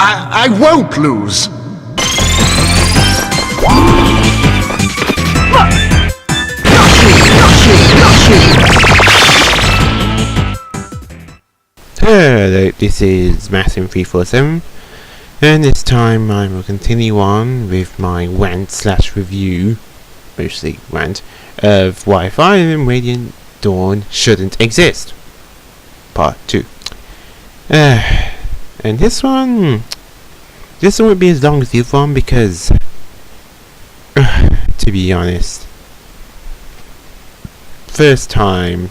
I won't lose. Hello, this is Massim347, and this time I will continue on with my rant/review, mostly rant, of why Fire Emblem Radiant Dawn shouldn't exist. Part 2. And this one won't be as long as the other one because, to be honest, first time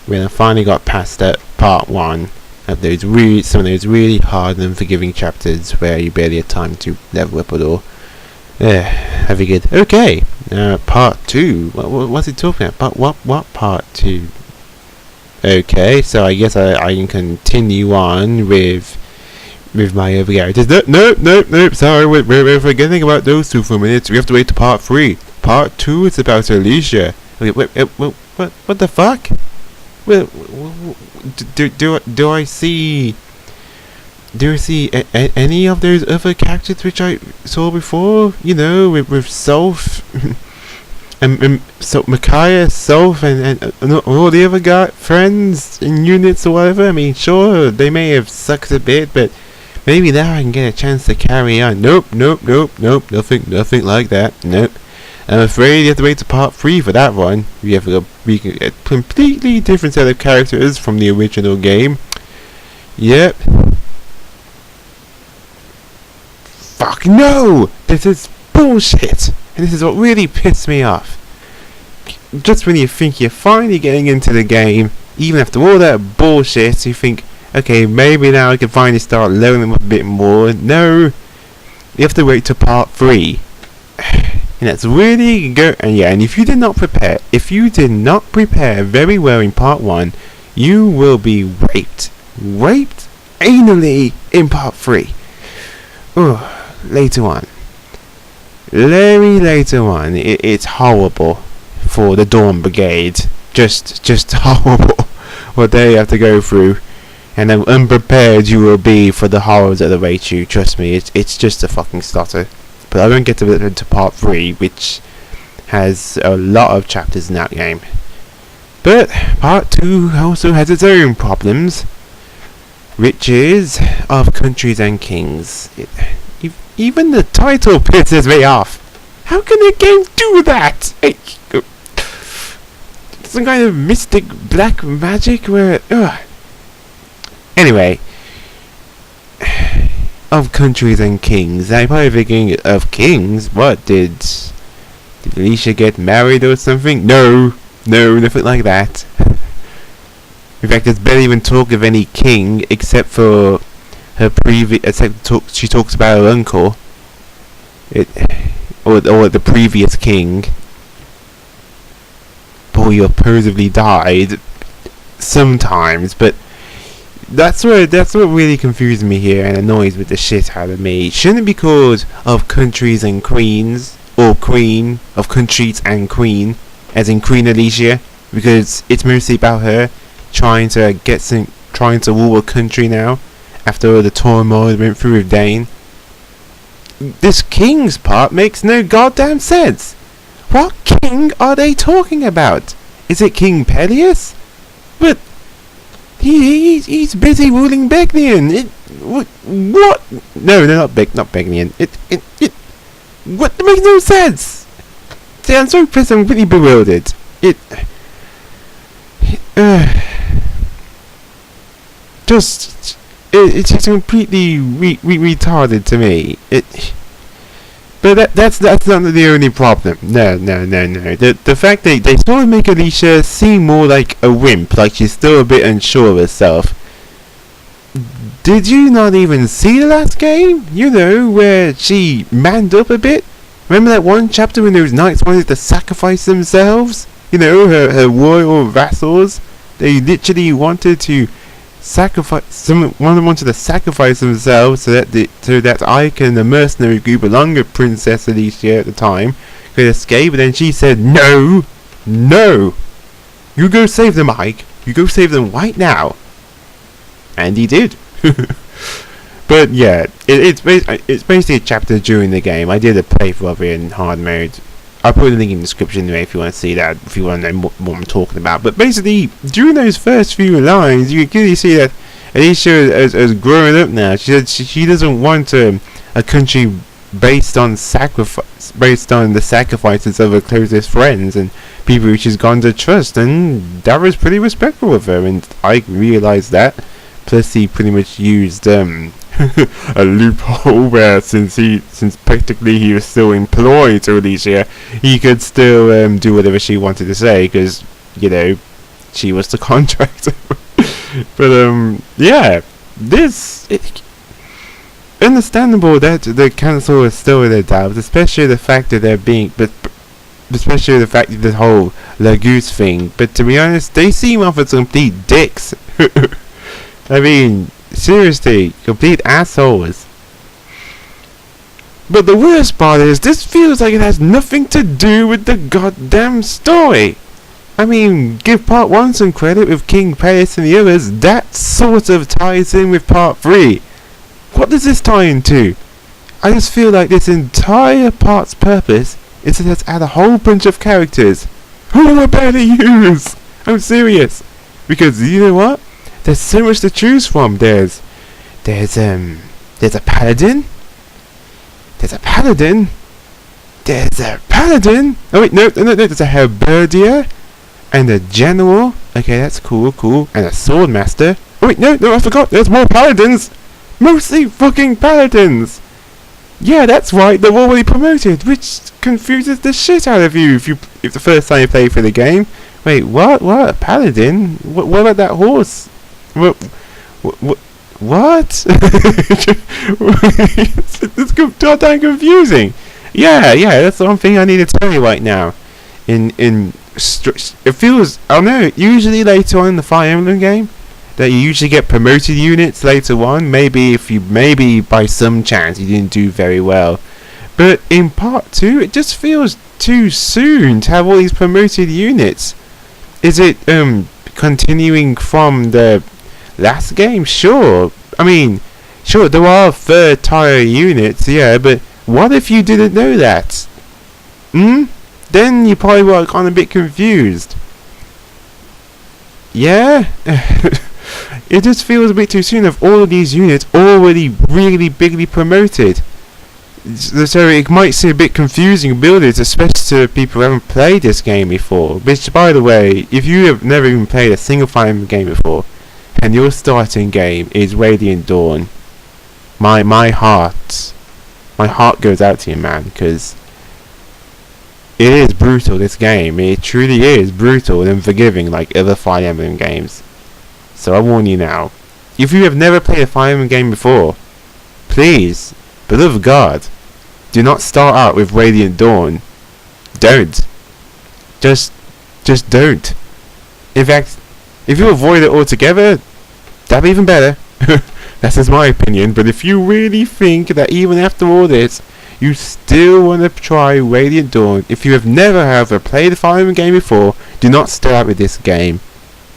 when I finally got past that part 1 of some of those really hard and unforgiving chapters where you barely had time to level up at all, I figured, okay, part 2, what's it talking about? What part 2? Okay, so I guess I can continue on with my other characters. Nope, sorry, we're forgetting about those two for a minute. We have to wait to part 3. Part 2 is about Elicia. Okay, what the fuck? Well, do I see any of those other characters which I saw before? You know, with Self and so Micaiah, Self, and all the other friends and units or whatever. I mean, sure, they may have sucked a bit, but maybe now I can get a chance to carry on. Nope, nothing like that. Nope. I'm afraid you have to wait to part 3 for that one. We have a completely different set of characters from the original game. Yep. Fuck no! This is bullshit! And this is what really pissed me off. Just when you think you're finally getting into the game, even after all that bullshit, you think, okay, maybe now I can finally start learning a bit more. No! You have to wait to part 3. And that's really good. And yeah, and if you did not prepare very well in part 1, you will be raped anally in part 3. Oh, later on. Very later on. It's horrible for the Dawn Brigade. Just horrible what they have to go through. And how unprepared you will be for the horrors that await you. Trust me, it's just a fucking slaughter. But I won't get to part 3, which has a lot of chapters in that game. But part 2 also has its own problems, which is of countries and kings. Even the title pisses me off. How can a game do that? Some kind of mystic black magic where... Anyway... Of countries and kings. I'm probably thinking of kings. What, did Elicia get married or something? No, nothing like that. In fact, there's barely even talk of any king except for her she talks about her uncle, or the previous king, who supposedly died sometimes, but. That's what really confuses me here and annoys with the shit out of me. Shouldn't it be called Of Countries and Queens, or Queen of Countries and Queen, as in Queen Elicia, because it's mostly about her trying to rule a country now after all the turmoil we went through with Dane. This king's part makes no goddamn sense. What king are they talking about? Is it King Peleus? But He's busy ruling Begnian. What? No, not Begnian. What? It makes no sense. See, I'm so pissed. I'm really bewildered. It's just completely retarded to me. But that's not the only problem. No. The fact that they sort of make Elicia seem more like a wimp, like she's still a bit unsure of herself. Did you not even see the last game? You know, where she manned up a bit? Remember that one chapter when those knights wanted to sacrifice themselves? You know, her royal vassals? They literally wanted to wanted to sacrifice themselves so that Ike and the mercenary group along with Princess Elicia at the time could escape, and then she said no, you go save them, Ike, you go save them right now. And he did. But yeah, it's basically a chapter during the game. I did a playthrough of it in hard mode. I'll put a link in the description anyway if you want to see that, if you want to know what I'm talking about. But basically, during those first few lines, you can clearly see that Elicia has grown up now. She said she doesn't want a country based on the sacrifices of her closest friends and people who she's gone to trust, and that was pretty respectful of her, and I realised that. Plus, he pretty much used a loophole where since practically he was still employed to Elicia, he could still do whatever she wanted to say because she was the contractor. But yeah, understandable that the council is still in their doubts, especially the fact that especially the fact that the whole Lagoose thing. But to be honest, they seem off as complete dicks. I mean, seriously, complete assholes. But the worst part is, this feels like it has nothing to do with the goddamn story. I mean, give part 1 some credit with King Paris and the others, that sort of ties in with part 3. What does this tie into? I just feel like this entire part's purpose is to just add a whole bunch of characters who I barely use. I'm serious. Because you know what? There's so much to choose from. There's a paladin. There's a paladin. Oh wait, no. There's a halberdier and a general. Okay, that's cool. And a sword master. Oh wait, no, I forgot. There's more paladins. Mostly fucking paladins. Yeah, that's right. They're already promoted, which confuses the shit out of you if the first time you play through the game. Wait, what? What? A paladin? What about that horse? What? It's goddamn confusing. Yeah, that's the one thing I need to tell you right now. It feels, I don't know, usually later on in the Fire Emblem game, that you usually get promoted units later on. Maybe by some chance you didn't do very well. But in part 2, it just feels too soon to have all these promoted units. Is it continuing from the last game? Sure. I mean, sure, there are third tier units, yeah, but what if you didn't know that? Then you probably were kind of a bit confused. Yeah? It just feels a bit too soon of all of these units already really bigly promoted. So it might seem a bit confusing buildings, especially to people who haven't played this game before. Which, by the way, if you have never even played a single Fire Emblem game before, and your starting game is Radiant Dawn, my heart goes out to you, man, because it is brutal, this game. It truly is brutal and unforgiving like other Fire Emblem games. So I warn you now, if you have never played a Fire Emblem game before, please, beloved God, do not start out with Radiant Dawn. Don't. Just don't. In fact, if you avoid it altogether, that'd be even better. That's just my opinion. But if you really think that even after all this, you still want to try Radiant Dawn, if you have never played a Fire Emblem game before, do not start out with this game.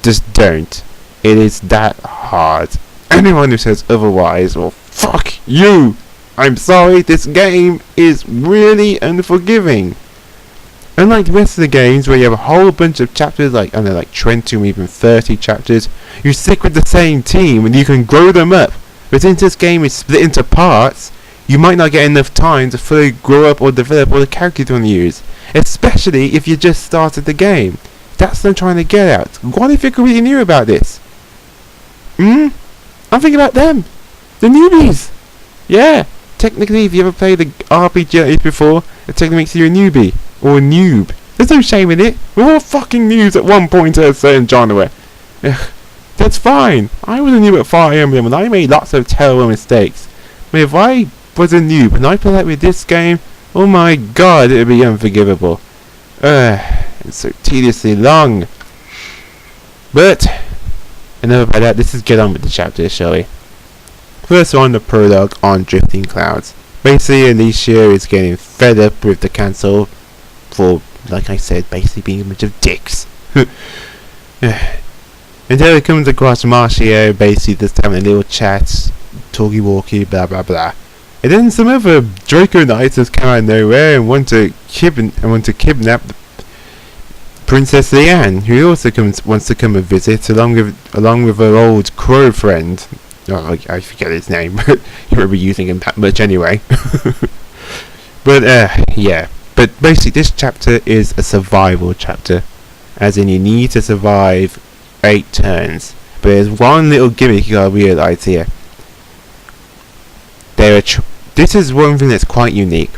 Just don't. It is that hard. Anyone who says otherwise, well, fuck you. I'm sorry, this game is really unforgiving. Unlike the rest of the games where you have a whole bunch of chapters, like 20 or even 30 chapters, you stick with the same team and you can grow them up. But since this game is split into parts, you might not get enough time to fully grow up or develop all the characters you want to use. Especially if you just started the game. That's what I'm trying to get at. What if you really knew about this? I'm thinking about them. The newbies. Yeah. Technically, if you ever played the RPG before, it technically makes you a newbie. Or a noob. There's no shame in it. We're all fucking noobs at one point to a certain genre. That's fine. I was a noob at Fire Emblem and I made lots of terrible mistakes. But if I was a noob and I played with this game, oh my god, it would be unforgivable. It's so tediously long. But enough about that. Let's just get on with the chapter, shall we? First on, the prologue on Drifting Clouds. Basically, Elicia is getting fed up with the council for, like I said, basically being a bunch of dicks. Until he comes across Marcio, basically just having a little chat, talkie walkie, blah blah blah. And then some other Draco Knights just come out of nowhere and want to kidnap Princess Leanne, who also wants to come and visit, along with her old crow friend. Oh, I forget his name, but you won't be using him that much anyway. But yeah. But basically, this chapter is a survival chapter, as in you need to survive 8 turns. But there's one little gimmick you gotta realise here. This is one thing that's quite unique.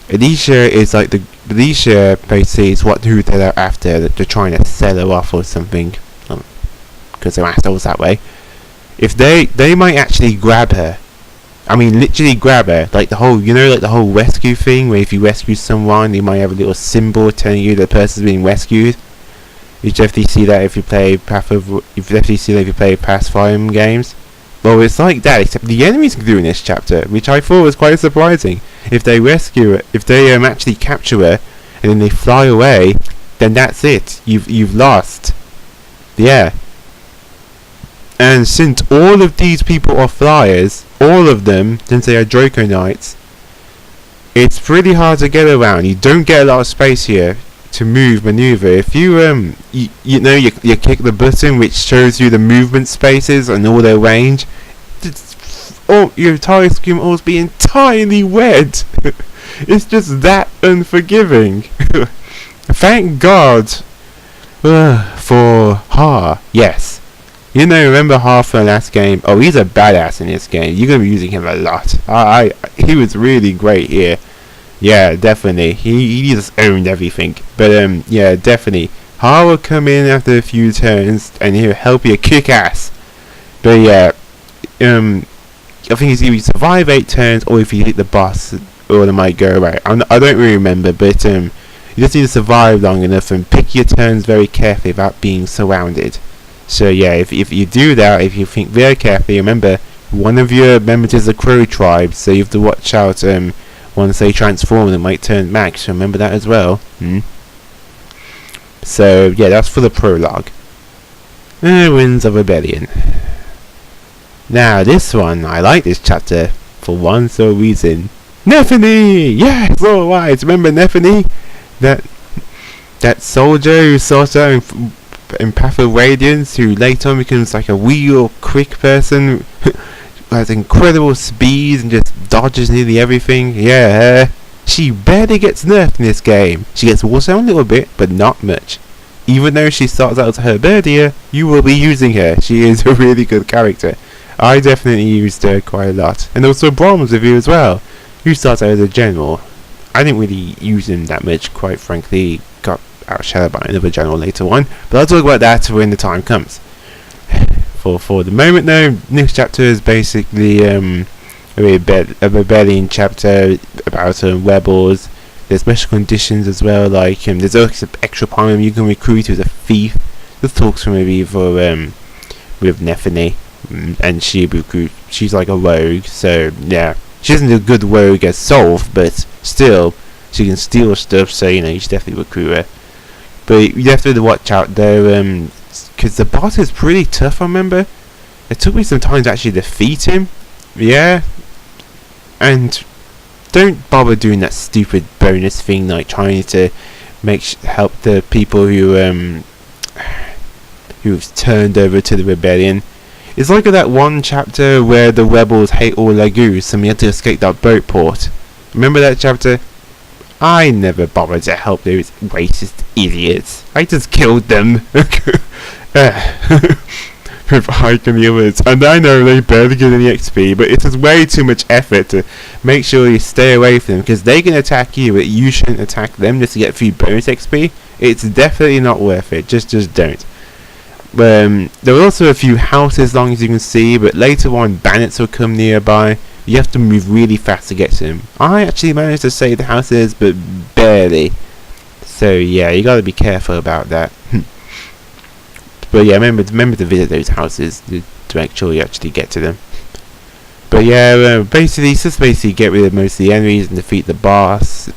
Elicia is like Elicia basically is who they're after. They're trying to sell her off or something, because they're assholes that way. If they might actually grab her. I mean, literally grab her, like the whole rescue thing, where if you rescue someone, they might have a little symbol telling you the person's being rescued. You definitely see that if you play Pathfinder games. Well, it's like that, except the enemies can do in this chapter, which I thought was quite surprising. If they rescue her, if they actually capture her, and then they fly away, then that's it. You've lost. Yeah. And since all of these people are flyers, all of them, since they are Draco Knights, it's pretty hard to get around. You don't get a lot of space here to maneuver. If you you kick the button which shows you the movement spaces and all their range, your entire screen will be entirely wet. It's just that unforgiving. Thank God for Ha. Yes. Remember Ha from the last game? Oh, he's a badass in this game. You're going to be using him a lot. He was really great here. Yeah, definitely. He just owned everything. But, yeah, definitely. Ha will come in after a few turns, and he'll help you kick ass. But, yeah, I think it's either you survive 8 turns, or if you hit the boss, or it might go right. I don't really remember, but, you just need to survive long enough and pick your turns very carefully without being surrounded. So yeah, if you do that, if you think very carefully, remember one of your members is a crow tribe, so you have to watch out once they transform, they might turn back, so remember that as well. So yeah, that's for the prologue. Winds of Rebellion. Now this one, I like this chapter for one sole reason. Nephany! Yes, alright, remember Nephany? That soldier who sought her in Path of Radiance, who later on becomes like a real quick person who has incredible speed and just dodges nearly everything. Yeah, she barely gets nerfed in this game. She gets wore down a little bit, but not much. Even though she starts out as a herberdier, you will be using her. She is a really good character. I definitely used her quite a lot. And also Brahms with you as well, who starts out as a general. I didn't really use him that much, quite frankly. Got outshadowed by another general later on, but I'll talk about that when the time comes. For the moment though, next chapter is basically a rebellion chapter about rebels. There's special conditions as well, like there's also extra power you can recruit as a thief. This talks from maybe with Nephany, and she's like a rogue, so yeah, she isn't a good rogue as Solve, but still she can steal stuff, so you should definitely recruit her. But you have to watch out though, because the boss is pretty tough. I remember it took me some time to actually defeat him. Yeah, and don't bother doing that stupid bonus thing, like trying to help the people who've turned over to the rebellion. It's like that one chapter where the rebels hate all Lagoos, and we had to escape that boat port. Remember that chapter? I never bothered to help those racist idiots. I just killed them. With Ike and the others. And I know they barely get any XP, but it is way too much effort to make sure you stay away from them, because they can attack you, but you shouldn't attack them just to get a few bonus XP. It's definitely not worth it. Just don't. There are also a few houses, long as you can see, but later on bandits will come nearby. You have to move really fast to get to them. I actually managed to save the houses, but barely. So yeah, you gotta be careful about that. But yeah, remember to visit those houses to make sure you actually get to them. But yeah, basically, it's just get rid of most of the enemies and defeat the boss.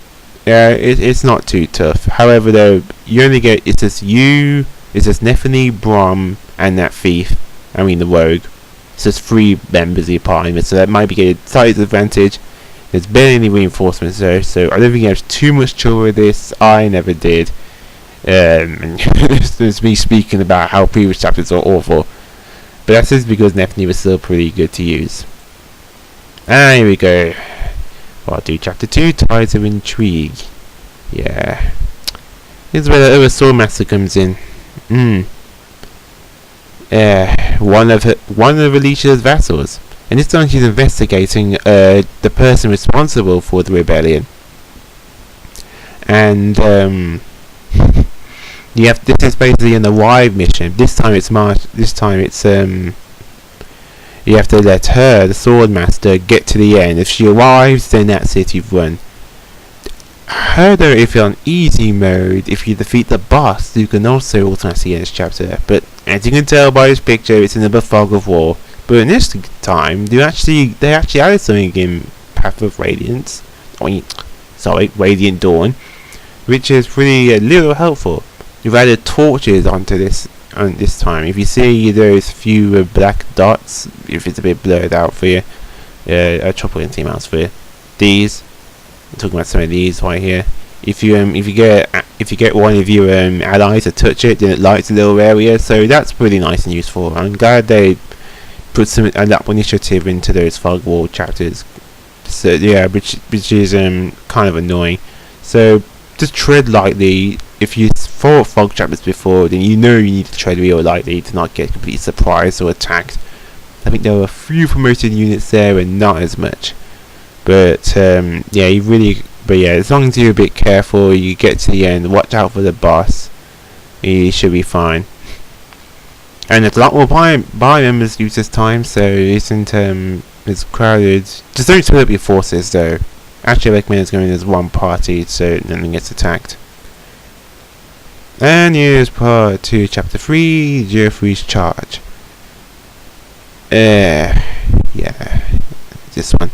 Yeah, it's not too tough. However, though, you only get it's just Nephany, Brom, and that thief. I mean the rogue. It's just 3 members of the parliament, so that might be a slight disadvantage. There's barely any reinforcements though, so I don't think I have too much trouble with this. I never did. And it's me speaking about how previous chapters are awful. But that's just because Nephany was still pretty good to use. Here we go. Well, I'll do chapter 2, Tides of Intrigue. Yeah. Here's where the other swordmaster comes in. One of Alicia's vassals. And this time she's investigating the person responsible for the rebellion. And this is basically an arrive mission. This time it's you have to let her, the swordmaster, get to the end. If she arrives, then that's it, you've won. However, if you're on easy mode, if you defeat the boss, you can also automatically end this chapter. But as you can tell by this picture, it's another Fog of War. But in this time, they actually added something in Path of Radiance. Radiant Dawn, which is pretty a little helpful. You've added torches onto this time. If you see those few black dots, if it's a bit blurred out for you, I'll chop it into mouse for you. These, I'm talking about some of these right here. If you get one of your allies to touch it, then it lights a little area. So that's pretty nice and useful. I'm glad they put some up initiative into those Fog War chapters. So yeah, which is kind of annoying. So just tread lightly. If you fought Fog chapters before, then you know you need to tread real lightly to not get completely surprised or attacked. I think there were a few promoted units there and not as much. But yeah, as long as you're a bit careful, you get to the end, watch out for the boss, you should be fine. And there's a lot more buy members use this time, so it isn't as crowded. Just don't split up your forces though. Actually, I recommend going as one party so no one gets attacked. And here's part 2, chapter 3, Geoffrey's Charge. Yeah, this one.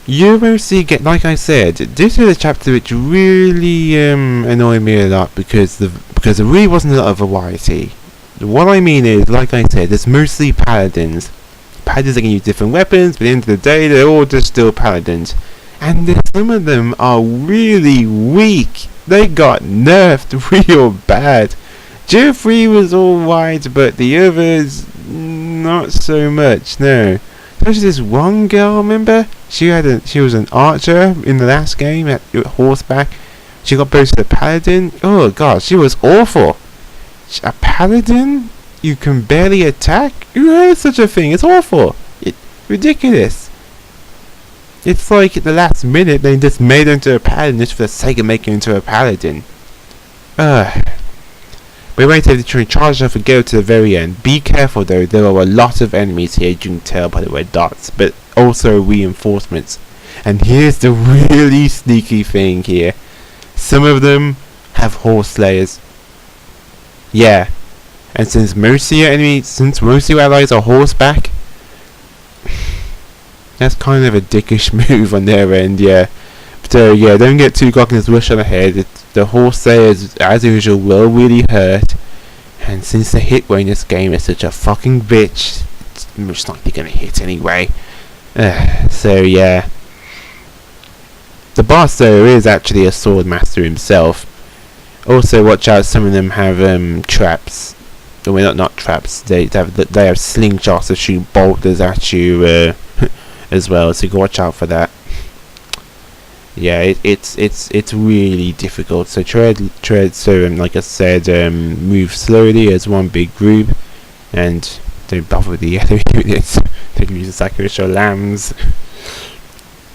You mostly get, like I said, this is a chapter which really annoyed me a lot because there really wasn't a lot of variety. What I mean is, like I said, it's mostly paladins. Paladins that can use different weapons, but at the end of the day, they're all just still paladins. And some of them are really weak. They got nerfed real bad. Geoffrey was alright, but the others, not so much, no. There's this one girl, remember? She was an archer in the last game at horseback. She got posted a paladin. Oh god, she was awful. A paladin? You can barely attack? Who heard such a thing? It's awful. It's ridiculous. It's like at the last minute they just made her into a paladin just for the sake of making her into a paladin. We won't have to try and charge her and go to the very end. Be careful though, there are a lot of enemies here, you can tell by the red dots, but also reinforcements. And here's the really sneaky thing here. Some of them have horse slayers. Yeah. And since most of your allies are horseback, that's kind of a dickish move on their end, yeah. So yeah, don't get too cocky and rush on ahead. The horse slayers, as usual, will really hurt. And since the hit rate in this game is such a fucking bitch, it's most likely gonna hit anyway. So yeah. The boss though is actually a sword master himself. Also watch out, some of them have traps. Well, not traps. They have slingshots that shoot bolters at you as well. So watch out for that. Yeah, it's really difficult. So tread. So like I said, move slowly as one big group, and don't bother with the other units. They can use sacrificial lambs.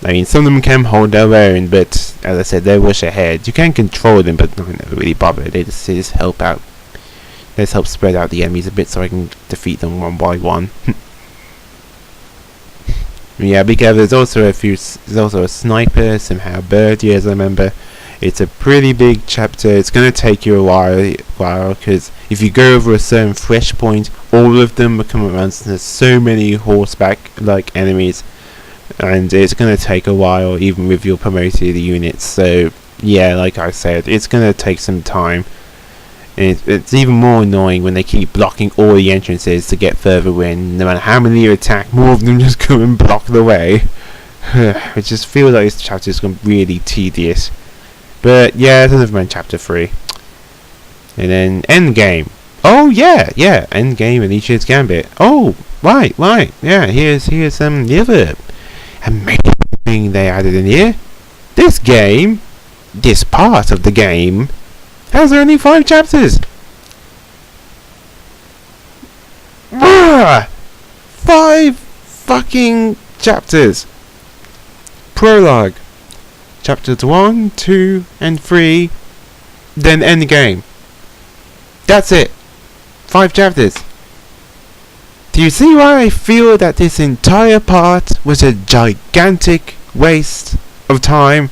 I mean, some of them can hold their own, but as I said, they rush ahead. You can control them, but don't really bother. They just help out. They just help spread out the enemies a bit, so I can defeat them one by one. Yeah, because there's also a sniper, some halberdiers, I remember. It's a pretty big chapter. It's going to take you a while, because if you go over a certain fresh point, all of them will come around. So there's so many horseback-like enemies, and it's going to take a while, even with your promoted units. So, yeah, like I said, it's going to take some time. And it's even more annoying when they keep blocking all the entrances to get further in. No matter how many you attack, more of them just come and block the way. I just feel like this chapter is really tedious. But yeah, there's another man, chapter 3. And then endgame. Oh yeah, endgame Alicia's Gambit. Oh, right, yeah, here's the other amazing thing they added in here. This part of the game, has only 5 chapters. 5 fucking chapters. Prologue. Chapters 1, 2, and 3. Then end the game. That's it. 5 chapters. Do you see why I feel that this entire part was a gigantic waste of time?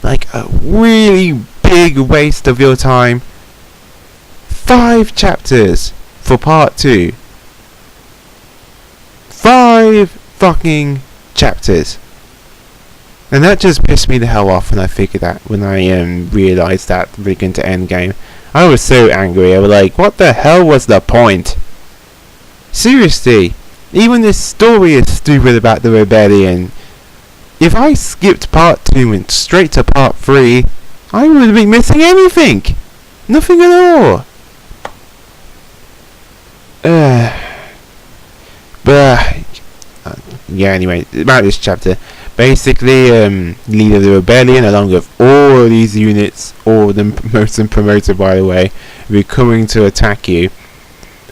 Like a really big waste of your time. 5 chapters for part 2. 5 fucking chapters. And that just pissed me the hell off when I figured that, when I realised that we're going to end game. I was so angry. I was like, what the hell was the point? Seriously, even this story is stupid about the rebellion. If I skipped part 2 and went straight to part 3, I wouldn't be missing anything. Nothing at all. Yeah, anyway, about this chapter. Basically, leader of the rebellion, along with all these units, all of them promoted by the way, will be coming to attack you.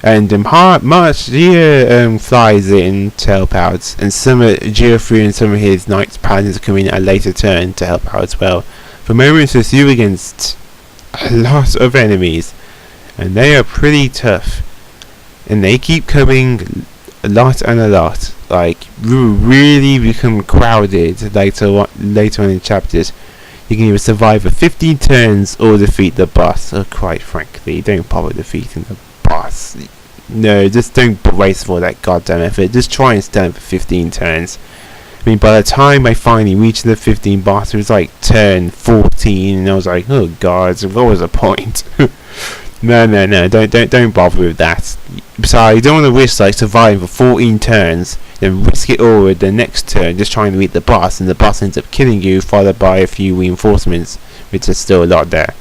And March flies in to help out, and some Geoffrey and some of his knights paladins are coming at a later turn to help out as well. For moments, it's you against a lot of enemies, and they are pretty tough, and they keep coming a lot. Like, really become crowded later on in chapters. You can either survive for 15 turns or defeat the boss. Or quite frankly, don't bother defeating the boss. No, just don't waste all that goddamn effort. Just try and stand for 15 turns. I mean, by the time I finally reached the 15 boss, it was like turn 14, and I was like, oh god, what was the point? No, don't bother with that. Besides, you don't want to risk like surviving for 14 turns, then risk it all with the next turn just trying to beat the boss, and the boss ends up killing you, followed by a few reinforcements, which is still a lot there.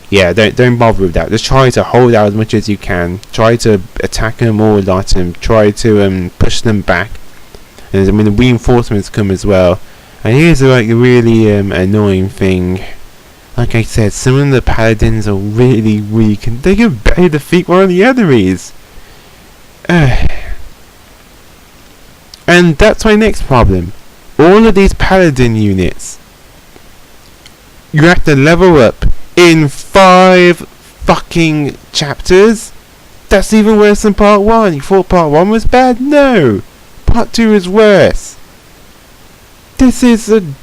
Yeah, don't bother with that. Just try to hold out as much as you can. Try to attack them or lot them. Try to push them back. And I mean, the reinforcements come as well. And here's like a really annoying thing. Like I said, some of the paladins are really weak, and they can barely defeat one of the enemies. And that's my next problem. All of these paladin units, you have to level up in 5 fucking chapters. That's even worse than part 1. You thought part 1 was bad? No! Part 2 is worse. This is the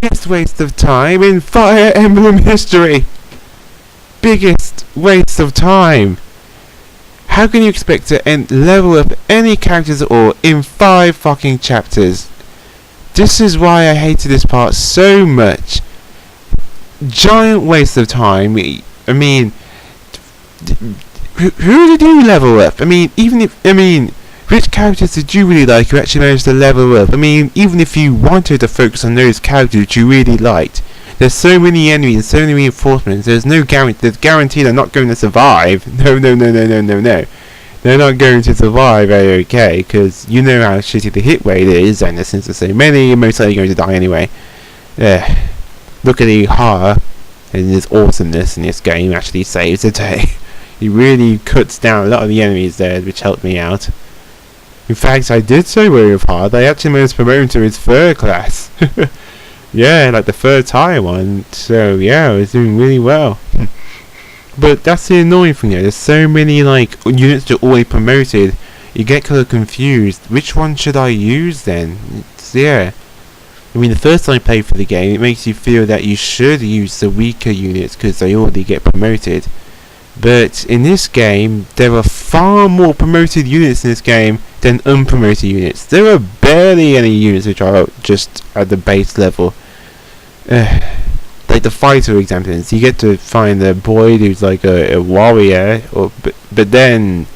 biggest waste of time in Fire Emblem history. Biggest waste of time. How can you expect to level up any characters at all in 5 fucking chapters? This is why I hated this part so much. Giant waste of time. I mean, who did you level up? I mean, which characters did you really like who actually managed to level up? I mean, even if you wanted to focus on those characters that you really liked, there's so many enemies and so many reinforcements, there's no guarantee they're not going to survive. No. They're not going to survive okay, because you know how shitty the hit rate is, and since there's so many, you're most likely going to die anyway. Look at the horror and his awesomeness in this game actually saves the day. He really cuts down a lot of the enemies there, which helped me out. In fact, I did so well with hard. I actually managed to promote him to his 3rd class. Yeah, like the 3rd tier one. So yeah, I was doing really well. But that's the annoying thing there. There's so many like units that are already promoted. You get kind of confused. Which one should I use then? Yeah. I mean, the first time I played for the game, it makes you feel that you should use the weaker units because they already get promoted. But in this game, there are far more promoted units in this game than unpromoted units. There are barely any units which are just at the base level. They like the fighter examples. You get to find the boy who's like a warrior, but then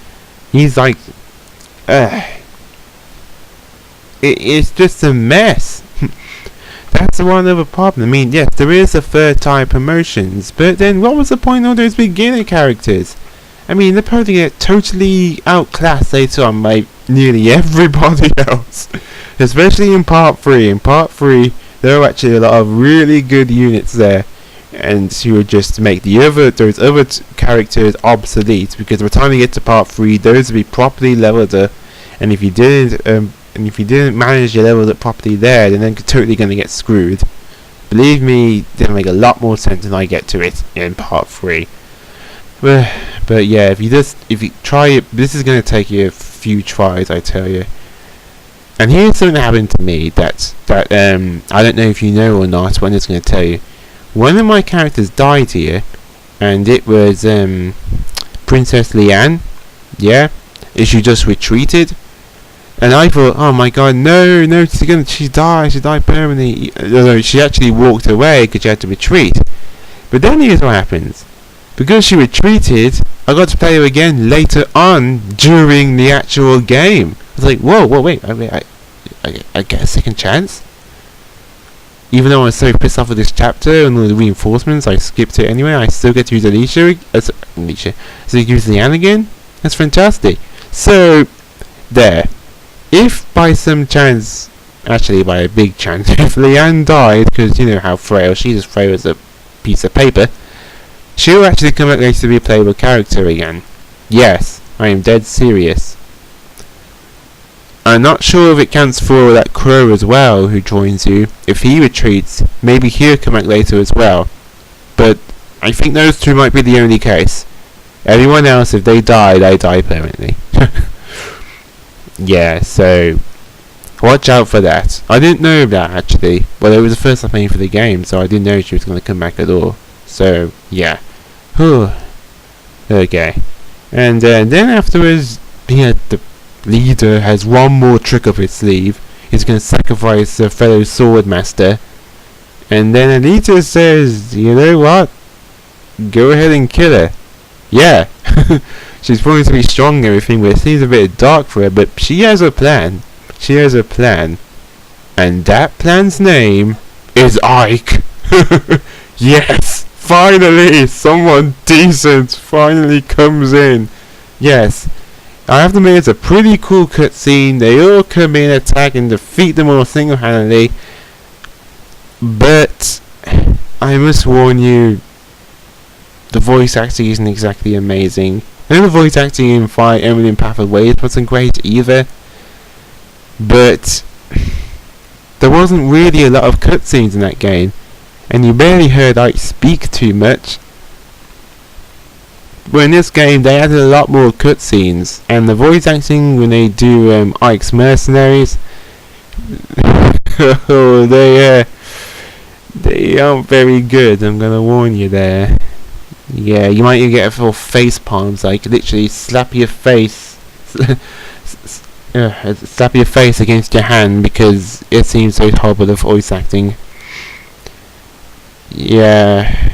he's like, it's just a mess. That's one other problem. I mean, yes, there is a third tier promotions, but then what was the point of those beginner characters? I mean, they're probably get totally outclassed later on by nearly everybody else, especially in part 3. In part 3, there are actually a lot of really good units there, and you would just make those other characters obsolete, because by the time you get to part 3, those would be properly leveled up, and if you didn't manage your level up properly there, then you're totally going to get screwed. Believe me, it'll make a lot more sense when I get to it in part 3. But yeah, if you try it, this is going to take you a few tries, I tell you. And here's something that happened to me that I don't know if you know or not, but I'm just going to tell you. One of my characters died here, and it was Princess Leanne. Yeah, she just retreated. And I thought, oh my god, no, she died permanently. No, she actually walked away because she had to retreat. But then here's what happens. Because she retreated, I got to play her again later on during the actual game. I was like, whoa, wait, I get a second chance? Even though I was so pissed off with this chapter and all the reinforcements, I skipped it anyway, I still get to use Elicia, so you use Leanne again? That's fantastic. So, there. If by some chance, actually by a big chance, if Leanne died, because you know how frail, she's as frail as a piece of paper, she'll actually come back later to be a playable character again. Yes, I am dead serious. I'm not sure if it counts for that crow as well who joins you. If he retreats, maybe he'll come back later as well. But I think those two might be the only case. Everyone else, if they die, they die permanently. Yeah, so watch out for that. I didn't know that actually. Well, it was the first time playing for the game, so I didn't know she was going to come back at all. So yeah. Okay. And then afterwards, the leader has one more trick up his sleeve. He's going to sacrifice a fellow sword master. And then Alita says, you know what? Go ahead and kill her. Yeah. She's probably to be strong and everything, but it seems a bit dark for her. But she has a plan. She has a plan. And that plan's name is Ike. Yes! Finally! Someone decent finally comes in. Yes. I have to admit, it's a pretty cool cutscene. They all come in, attack, and defeat them all single-handedly. But I must warn you, the voice acting isn't exactly amazing. And the voice acting in Fire Emblem Path of Waves wasn't great either. But there wasn't really a lot of cutscenes in that game, and you barely heard Ike speak too much. But in this game, they added a lot more cutscenes, and the voice acting when they do Ike's mercenaries, they aren't very good. I'm gonna warn you there. Yeah, you might even get a full face palms, like literally slap your face, slap your face against your hand because it seems so horrible, the voice acting. Yeah,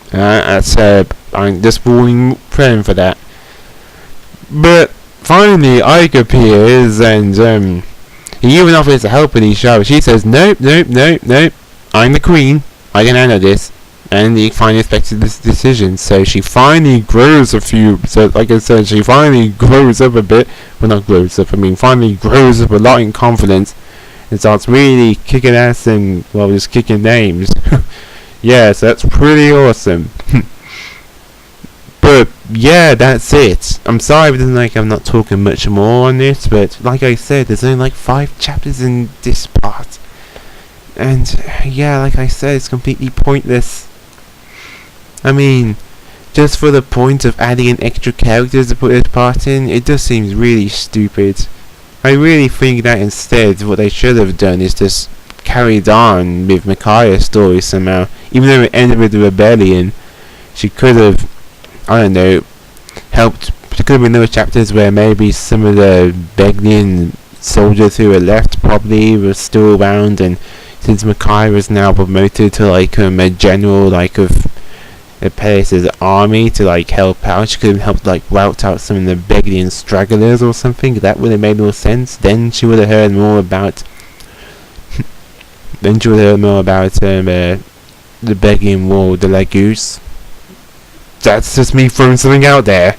that's I'm just praying for that. But finally, Ike appears and he even offers to help Elicia, but she says nope. I'm the queen. I can handle this. And he finally respected this decision, so she finally grows like I said, she finally grows up a bit. Well, not grows up, I mean finally grows up a lot in confidence and starts really kicking ass and, well, just kicking names. Yeah, so that's pretty awesome. But yeah, that's it. I'm sorry if I'm not talking much more on this, but like I said, there's only like 5 chapters in this part. And yeah, like I said, it's completely pointless. I mean, just for the point of adding in extra characters to put this part in, it just seems really stupid. I really think that instead what they should have done is just carried on with Micaiah's story somehow. Even though it ended with the rebellion, she could have, I don't know, helped. There could have been other chapters where maybe some of the Beglian soldiers who were left probably were still around, and since Makai was now promoted to like a general like of a place's army to like help out. She could have helped like rout out some of the Beggian stragglers or something. That would have made more sense. Then she would have heard more about the Beggian War, the Lagoose. That's just me throwing something out there.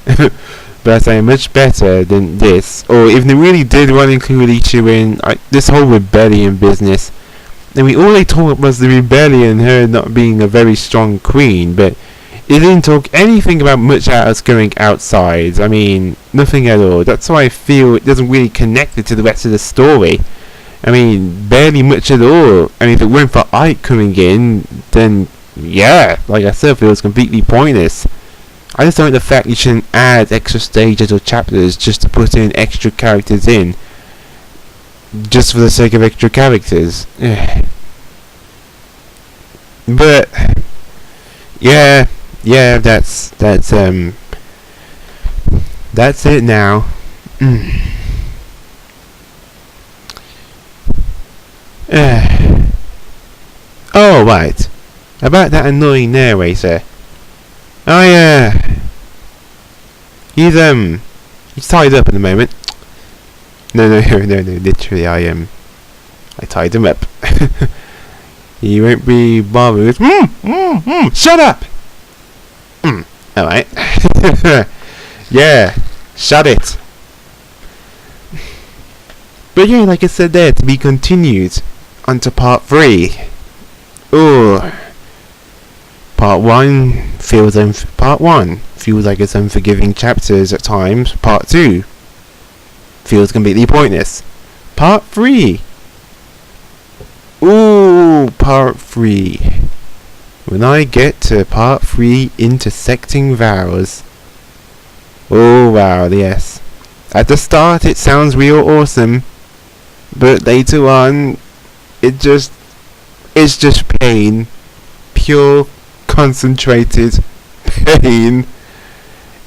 But I say much better than this. Or if they really did want to include Elicia in this whole rebellion business, I mean, all they talked was the rebellion, her not being a very strong queen, but it didn't talk anything about much else going outside. I mean, nothing at all. That's why I feel it doesn't really connect it to the rest of the story. I mean, barely much at all. And if it weren't for Ike coming in, then yeah, like I said, it was completely pointless. I just don't like the fact you shouldn't add extra stages or chapters just to put in extra characters in. Just for the sake of extra characters. But yeah, that's it now. Oh right, about that annoying narrator. He's tied up at the moment. No, literally, I tied him up. He won't be bothered. Shut up! Alright. Yeah, shut it. But yeah, like I said there, to be continued onto part 3. Ooh. Part 1 feels like it's unforgiving chapters at times. Part 2 feels completely pointless. Part 3. Ooh, part 3. When I get to part 3, intersecting vows. Oh wow, yes. At the start it sounds real awesome, but later on it's just pain. Pure concentrated pain.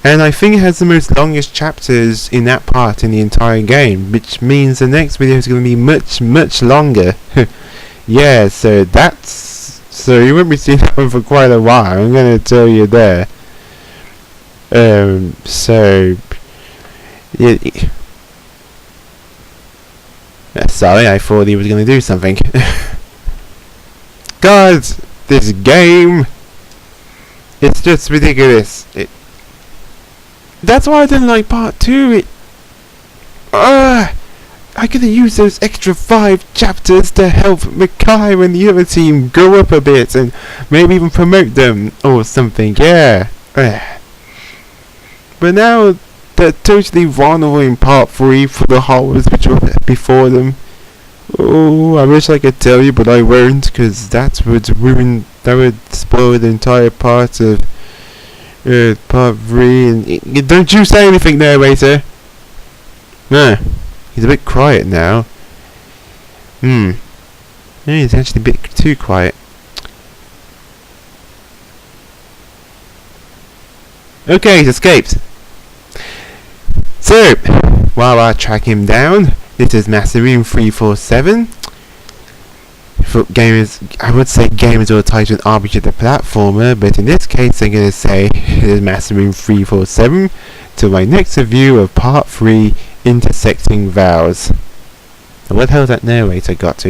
And I think it has the most longest chapters in that part in the entire game, which means the next video is going to be much longer. Yeah, so you won't be seeing that one for quite a while, I'm going to tell you there. So yeah, sorry, I thought he was going to do something. God, this game, it's just ridiculous. That's why I didn't like part 2. I could have used those extra 5 chapters to help Makai and the other team go up a bit and maybe even promote them or something, yeah. But now they're totally vulnerable in part 3 for the horrors which were before them. Oh, I wish I could tell you, but I won't, because that would spoil the entire part of part 3. And don't you say anything, narrator. No, he's a bit quiet now. Yeah, he's actually a bit too quiet. Okay, he's escaped. So, while I track him down, this is Masaroon 347. For gamers, I would say gamers will title an RPG the platformer, but in this case I'm going to say it is Masaroon 347 to my next review of part 3, Intersecting Vows. And what the hell that narrator got to?